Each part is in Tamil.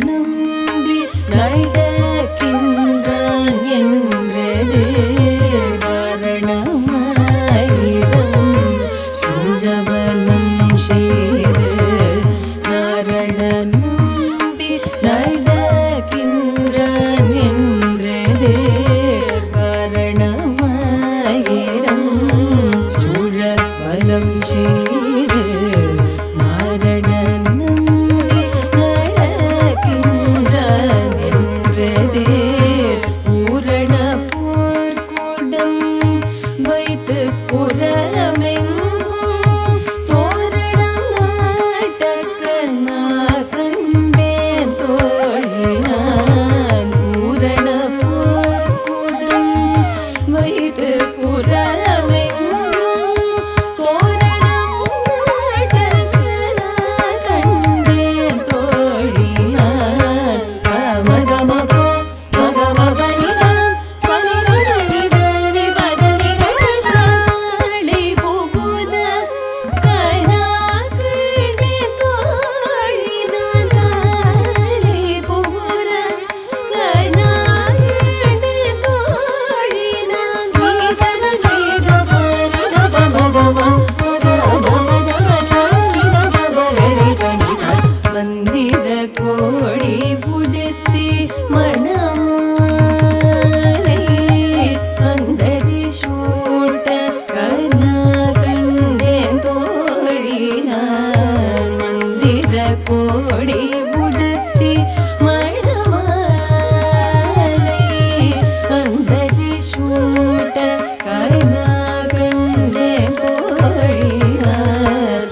நம்பி நடக்கின்றான் என்றது காரணமாயிரம் சூழவனம் செய்து நாரண நம்பி நடக்கின்றான் என்றது காரணமாயிரம் சூழவனம் செய்து நாரண நம்பி நடக்கின்றான் என்றதே பூரண போர்க்கூடம் வைத்து புறமெங்கும் தோரணம் நாட்டக்கனா கண்டேன் தோழினான் பூரண போர்க்கூடம் வைத்து புறமெங்கும் தோரணம் நாட்டக்கனா கண்டேன் தோழினான் சமகமப மகமபனிதம் சனிதனிதனி பதனிகள் சாலை புகுத கனாகண்டே தோழினான் காலை புகுத கனாகண்டே தோழினான் நீசனித பரிதப மகம மகமபதம சனிதப கரி சனி ச மந்திர கோடி புடுத்தி மணமாலை அந்தரி சூட்ட கனா கண்டேன் தோழினான் மந்திர கோடி புடுத்தி மணமாலை அந்தரி சூட்ட கனா கண்டேன் தோழினான்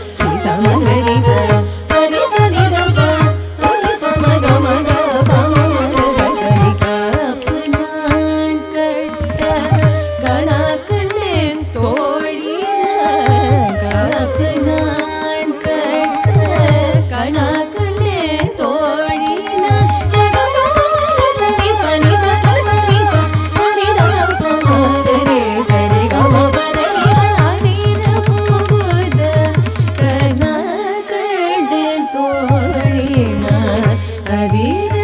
சமகரி ச பரி சனிதப சனிப மக மக பம மக சனி காப்பு நான் கட்ட கனா கண்டேன் தோழினான் காப்பு நான் கட்ட கனா கண்டேன் தோழினான் சகப சனி பனி சக சனிப ஹரிதப மகரே சரி கம பதனி சாரிர புகுத கனா கண்டேன் தோழினான் அதிர